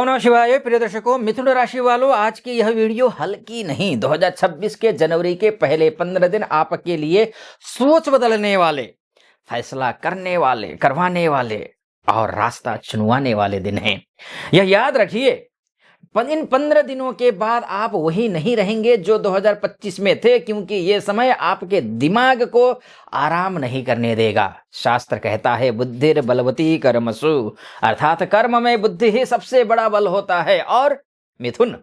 नमः शिवाय। प्रिय दर्शकों, मिथुन राशि वालों, आज की यह वीडियो हल्की नहीं। 2026 के जनवरी के पहले 15 दिन आपके लिए सोच बदलने वाले, फैसला करने वाले, करवाने वाले और रास्ता चुनवाने वाले दिन हैं। यह याद रखिए, इन 15 दिनों के बाद आप वही नहीं रहेंगे जो 2025 में थे, क्योंकि ये समय आपके दिमाग को आराम नहीं करने देगा। शास्त्र कहता है बुद्धिर बलवती कर्मसु, अर्थात कर्म में बुद्धि ही सबसे बड़ा बल होता है। और मिथुन,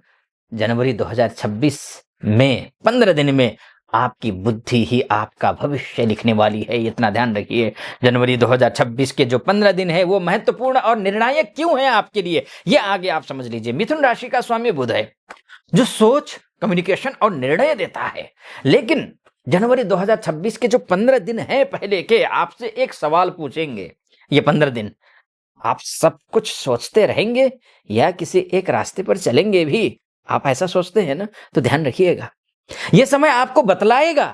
जनवरी 2026 में 15 दिन में आपकी बुद्धि ही आपका भविष्य लिखने वाली है, इतना ध्यान रखिए। जनवरी 2026 के जो 15 दिन है वो महत्वपूर्ण और निर्णायक क्यों है आपके लिए, ये आगे आप समझ लीजिए। मिथुन राशि का स्वामी बुध है, जो सोच, कम्युनिकेशन और निर्णय देता है। लेकिन जनवरी 2026 के जो 15 दिन है पहले के, आपसे एक सवाल पूछेंगे। ये 15 दिन आप सब कुछ सोचते रहेंगे या किसी एक रास्ते पर चलेंगे भी? आप ऐसा सोचते हैं ना, तो ध्यान रखिएगा, यह समय आपको बतलाएगा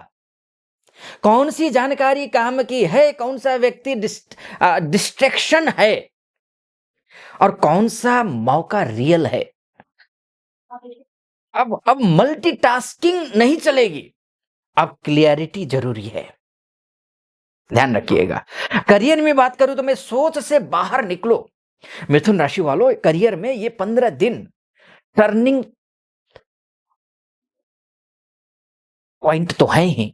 कौन सी जानकारी काम की है, कौन सा व्यक्ति डिस्ट्रैक्शन है और कौन सा मौका रियल है। अब मल्टीटास्किंग नहीं चलेगी, अब क्लियरिटी जरूरी है, ध्यान रखिएगा। करियर में बात करूं तो मैं सोच से बाहर निकलो। मिथुन राशि वालों, करियर में ये 15 दिन टर्निंग पॉइंट तो है ही।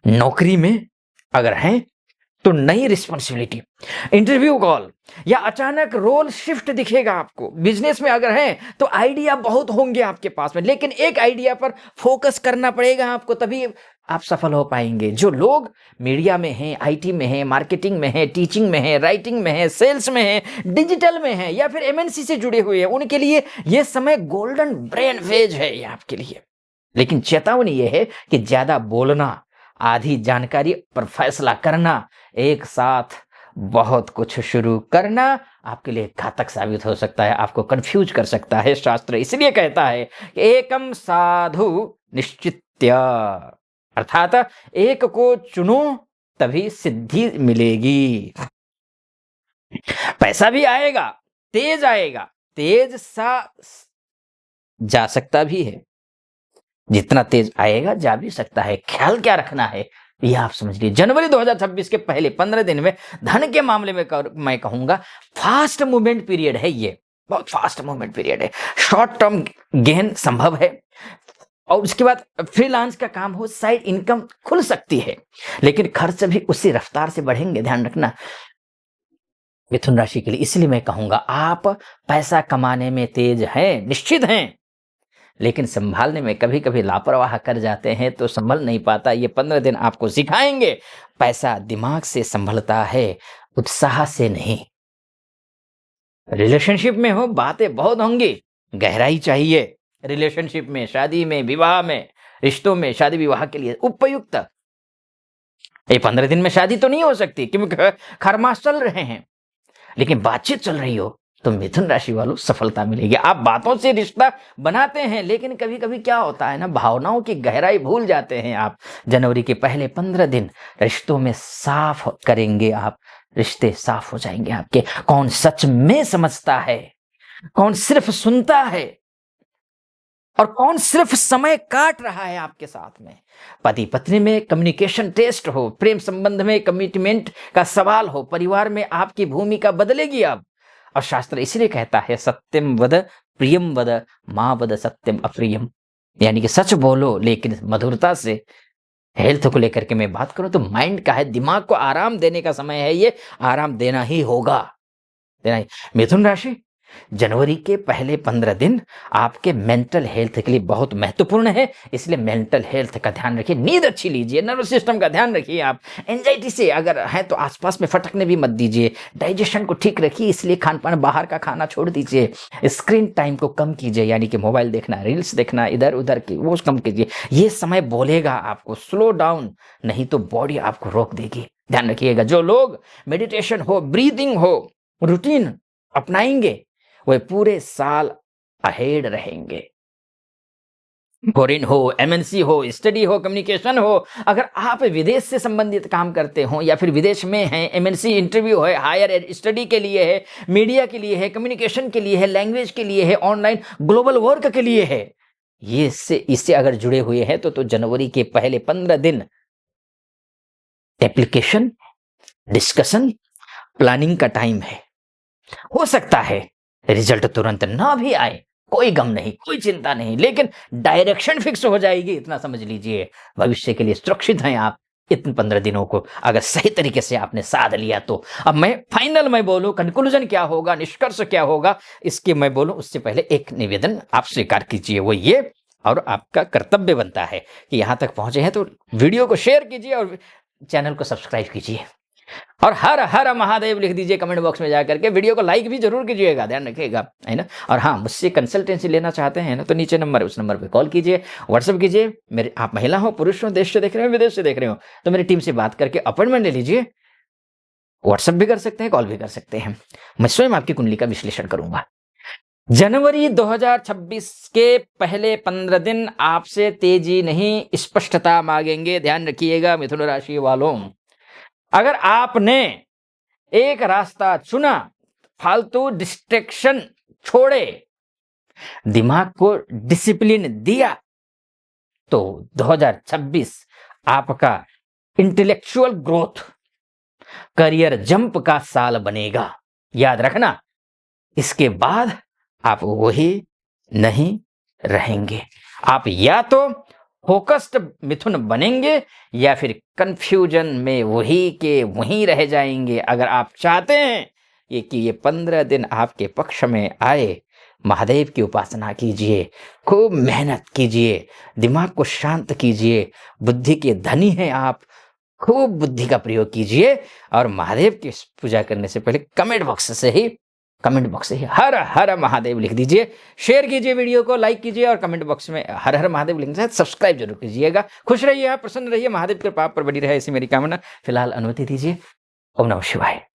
नौकरी में अगर हैं तो नई रिस्पॉन्सिबिलिटी, इंटरव्यू कॉल या अचानक रोल शिफ्ट दिखेगा आपको। बिजनेस में अगर हैं तो आइडिया बहुत होंगे आपके पास में, लेकिन एक आइडिया पर फोकस करना पड़ेगा आपको, तभी आप सफल हो पाएंगे। जो लोग मीडिया में हैं, आईटी में हैं, मार्केटिंग में हैं, टीचिंग में हैं, राइटिंग में हैं, सेल्स में हैं, डिजिटल में हैं या फिर एमएनसी से जुड़े हुए हैं, उनके लिए यह समय गोल्डन ब्रेन फेज है ये आपके लिए। लेकिन चेतावनी यह है कि ज्यादा बोलना, आधी जानकारी पर फैसला करना, एक साथ बहुत कुछ शुरू करना आपके लिए घातक साबित हो सकता है, आपको कंफ्यूज कर सकता है। शास्त्र इसलिए कहता है कि एकम साधु निश्चित्य, अर्थात एक को चुनो तभी सिद्धि मिलेगी। पैसा भी आएगा, तेज सा जा सकता भी है, जितना तेज आएगा जा भी सकता है। ख्याल क्या रखना है ये आप समझ लीजिए। जनवरी 2026 के पहले 15 दिन में धन के मामले में मैं कहूंगा फास्ट मूवमेंट पीरियड है, ये बहुत फास्ट मूवमेंट पीरियड है। शॉर्ट टर्म गेन संभव है और उसके बाद फ्रीलांस का काम हो, साइड इनकम खुल सकती है, लेकिन खर्च भी उसी रफ्तार से बढ़ेंगे, ध्यान रखना मिथुन राशि के लिए। इसलिए मैं कहूंगा आप पैसा कमाने में तेज हैं, निश्चित हैं, लेकिन संभालने में कभी कभी लापरवाह कर जाते हैं तो संभल नहीं पाता। ये 15 दिन आपको सिखाएंगे पैसा दिमाग से संभलता है, उत्साह से नहीं। रिलेशनशिप में हो, बातें बहुत होंगी, गहराई चाहिए रिलेशनशिप में, शादी में, विवाह में, रिश्तों में, शादी विवाह के लिए उपयुक्त। ये 15 दिन में शादी तो नहीं हो सकती क्योंकि खरमास चल रहे हैं, लेकिन बातचीत चल रही हो तो मिथुन राशि वालों सफलता मिलेगी। आप बातों से रिश्ता बनाते हैं, लेकिन कभी कभी क्या होता है ना, भावनाओं की गहराई भूल जाते हैं आप। जनवरी के पहले 15 दिन रिश्तों में साफ करेंगे आप, रिश्ते साफ हो जाएंगे आपके। कौन सच में समझता है, कौन सिर्फ सुनता है और कौन सिर्फ समय काट रहा है आपके साथ में। पति पत्नी में कम्युनिकेशन टेस्ट हो, प्रेम संबंध में कमिटमेंट का सवाल हो, परिवार में आपकी भूमिका बदलेगी अब। और शास्त्र इसलिए कहता है सत्यम वद प्रियम वद मां वद सत्यम अप्रियम, यानी कि सच बोलो लेकिन मधुरता से। हेल्थ को लेकर के मैं बात करूं तो माइंड का है, दिमाग को आराम देने का समय है, ये आराम देना ही होगा, देना ही। मिथुन राशि, जनवरी के पहले 15 दिन आपके मेंटल हेल्थ के लिए बहुत महत्वपूर्ण है, इसलिए मेंटल हेल्थ का ध्यान रखिए। नींद अच्छी लीजिए, नर्वस सिस्टम का ध्यान रखिए। आप एंजाइटी से अगर है तो आसपास में फटकने भी मत दीजिए। डाइजेशन को ठीक रखिए, इसलिए खान पान बाहर का खाना छोड़ दीजिए। स्क्रीन टाइम को कम कीजिए, यानी कि मोबाइल देखना, रील्स देखना, इधर उधर की वो कम कीजिए। ये समय बोलेगा आपको स्लो डाउन, नहीं तो बॉडी आपको रोक देगी, ध्यान रखिएगा। जो लोग मेडिटेशन हो, ब्रीदिंग हो, रूटीन अपनाएंगे वह पूरे साल अहेड रहेंगे। फॉरेन हो, एमएनसी हो, स्टडी हो, कम्युनिकेशन हो, अगर आप विदेश से संबंधित काम करते हो या फिर विदेश में हैं, एमएनसी इंटरव्यू है, हायर स्टडी के लिए है, मीडिया के लिए है, कम्युनिकेशन के लिए है, लैंग्वेज के लिए है, ऑनलाइन ग्लोबल वर्क के लिए है, ये इससे अगर जुड़े हुए हैं तो जनवरी के पहले 15 दिन एप्लीकेशन, डिस्कशन, प्लानिंग का टाइम है। हो सकता है रिजल्ट तुरंत ना भी आए, कोई गम नहीं, कोई चिंता नहीं, लेकिन डायरेक्शन फिक्स हो जाएगी, इतना समझ लीजिए। भविष्य के लिए सुरक्षित हैं आप इन 15 दिनों को अगर सही तरीके से आपने साध लिया तो। अब मैं फाइनल में बोलूं, कंक्लूजन क्या होगा, निष्कर्ष क्या होगा, इसके मैं बोलूं उससे पहले एक निवेदन आप स्वीकार कीजिए, वो ये, और आपका कर्तव्य बनता है कि यहां तक पहुंचे हैं तो वीडियो को शेयर कीजिए और चैनल को सब्सक्राइब कीजिए, और हर हर महादेव लिख दीजिए कमेंट बॉक्स में जाकर के। वीडियो को लाइक भी जरूर कीजिएगा, ध्यान रखिएगा, है ना। और हाँ, मुझसे कंसल्टेंसी लेना चाहते हैं ना तो नीचे नंबर है, उस नंबर पे कॉल कीजिए, व्हाट्सअप कीजिए। मेरे आप महिला हो, पुरुष हो, देश से देख रहे हो, विदेश से देख रहे हो, तो मेरी टीम से बात करके अपॉइंटमेंट ले लीजिए। व्हाट्सअप भी कर सकते हैं, कॉल भी कर सकते हैं, मैं स्वयं आपकी कुंडली का विश्लेषण करूंगा। जनवरी 2026 के पहले 15 दिन आपसे तेजी नहीं, स्पष्टता मांगेंगे, ध्यान रखिएगा मिथुन राशि वालों। अगर आपने एक रास्ता चुना, फालतू डिस्ट्रैक्शन छोड़े, दिमाग को डिसिप्लिन दिया, तो 2026 आपका इंटेलेक्चुअल ग्रोथ, करियर जंप का साल बनेगा। याद रखना, इसके बाद आप वही नहीं रहेंगे। आप या तो फोकस्ड मिथुन बनेंगे या फिर कंफ्यूजन में वही के वहीं रह जाएंगे। अगर आप चाहते हैं कि ये 15 दिन आपके पक्ष में आए, महादेव की उपासना कीजिए, खूब मेहनत कीजिए, दिमाग को शांत कीजिए, बुद्धि के धनी हैं आप, खूब बुद्धि का प्रयोग कीजिए, और महादेव की पूजा करने से पहले कमेंट बॉक्स से ही हर हर महादेव लिख दीजिए, शेयर कीजिए, वीडियो को लाइक कीजिए, और कमेंट बॉक्स में हर हर महादेव लिखने से सब्सक्राइब जरूर कीजिएगा। खुश रहिए आप, प्रसन्न रहिए, महादेव के कृपा पर बनी रहे, ऐसी मेरी कामना। फिलहाल अनुमति दीजिए। ओम नमः शिवाय।